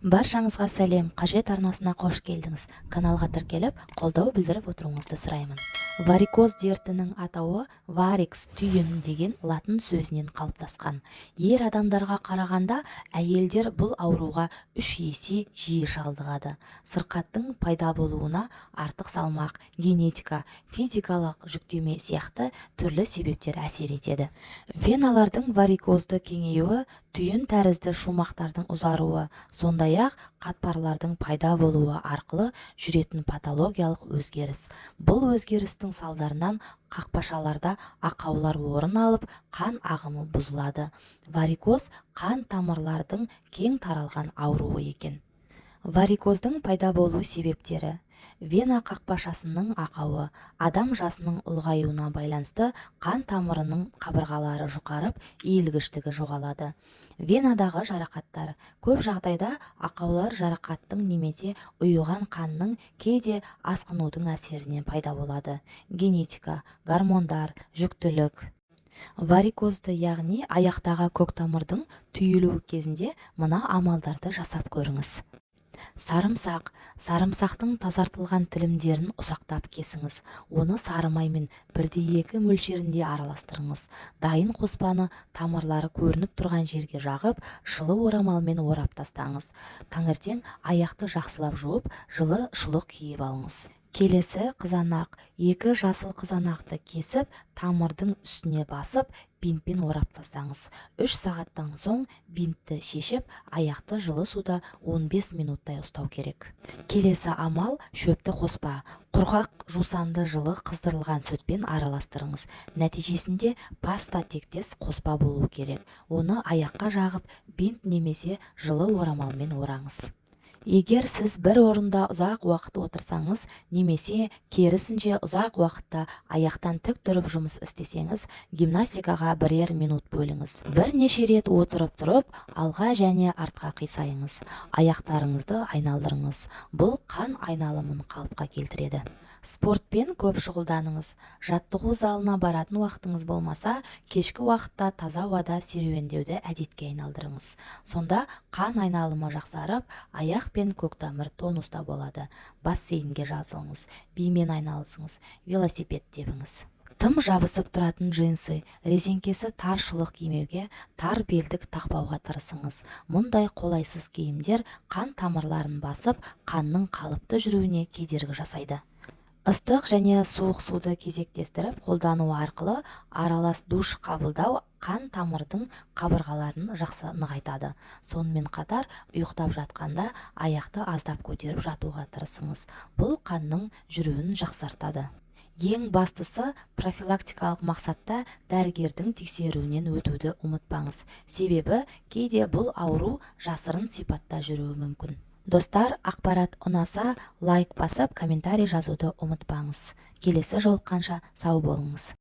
Баршаңызға сәлем, қажет арнасына қош келдіңіз. Каналға тіркеліп, қолдау білдіріп отыруыңызды сұраймын. Варикоз дертінің атауы варикс түйін деген латын сөзінен қалыптасқан. Ер адамдарға қарағанда әйелдер бұл ауруға 3 есе жиі шалдығады. Сырқаттың пайда болуына артық салмақ, генетика, физикалық жүктеме сияқты түрлі себептер әсер етеді. Веналардың варикозды кеңеюі, түйін тәрізді шумақтардың ұзаруы, сондай-ақ қатпарлардың пайда болуы арқылы жүретін патологиялық өзгеріс. Бұл өзгерістің салдарынан қақпашаларда ақаулар орын алып, қан ағымы бұзылады. Варикоз қан тамырлардың кең таралған ауруы екен. Варикоздың пайда болу себептері: вена қақпашасының ақауы, адам жасының ұлғаюына байланысты қан тамырының қабырғалары жұқарып, иілгіштігі жоғалады. Венадағы жарақаттар: көп жағдайда ақаулар жарақаттың немесе ұйыған қанның, кейде асқынудың әсерінен пайда болады. Генетика, гормондар, жүктілік. Варикозды, яғни аяқтағы көктамырдың түйілуі кезінде мына амалдарды жасап көріңіз. Сарымсақ. Сарымсақтың тазартылған тілімдерін ұсақтап кесіңіз. Оны сары маймен 1:2 мөлшерінде араластырыңыз. Дайын қоспаны тамырлары көрініп тұрған жерге жағып, жылы орамалмен орап тастаңыз. Таңертең аяқты жақсылап жуып, жылы шұлық киіп алыңыз. Келесі қызанақ. 2 жасыл қызанақты кесіп, тамырдың үстіне басып, бинтпен орап тастаңыз. 3 сағаттан соң бинтті шешіп, аяқты жылы суда 15 минуттай ұстау керек. Келесі амал шөпті қоспа. Құрғақ жусанды жылы қыздырылған сүтпен араластырыңыз. Нәтижесінде паста тектес қоспа болуы керек. Оны аяққа жағып, бинт немесе жылы орамалмен ораңыз. Егер сіз бір орында ұзақ уақыт отырсаңыз, немесе керісінше ұзақ уақытта аяқтан тік тұрып жұмыс істесеңіз, гимнастикаға 1 минут бөліңіз. Бірнеше рет отырып тұрып, алға және артқа қисайыңыз. Аяқтарыңызды айналдырыңыз. Бұл қан айналымын қалыпқа келтіреді. Спортпен көп шұғылданыңыз. Жаттығу залына баратын уақытыңыз болмаса, кешкі уақытта таза ауада серуендеуді әдетке айналдырыңыз. Сонда қан айналымы жақсарып, аяқ пен көктамыр тонуста болады. Бассейнге жазылыңыз, бимен айналысыңыз, велосипед тебіңіз. Тым жабысып тұратын джинсы, резеңкесі тар шұлық кимеуге, тар белдік тақпауға тырысыңыз. Мұндай қолайсыз киімдер қан тамырларын басып, қанның қалыпты жүруіне кедергі жасайды. Ыстық және суық суды кезектестіріп қолдану арқылы аралас душ қабылдау қан тамырдың қабырғаларын жақсы нығайтады. Сонымен қатар, ұйықтап жатқанда аяқты аздап көтеріп жатуға тырысыңыз. Бұл қанның жүруін жақсартады. Ең бастысы, профилактикалық мақсатта дәрігердің тексеруінен өтуді ұмытпаңыз. Себебі кейде бұл ауру жасырын сипатта жүруі мүмкін. Достар, ақпарат ұнаса, лайк басып, комментарий жазуды ұмытпаңыз. Келесі жолыққанша сау болыңыз.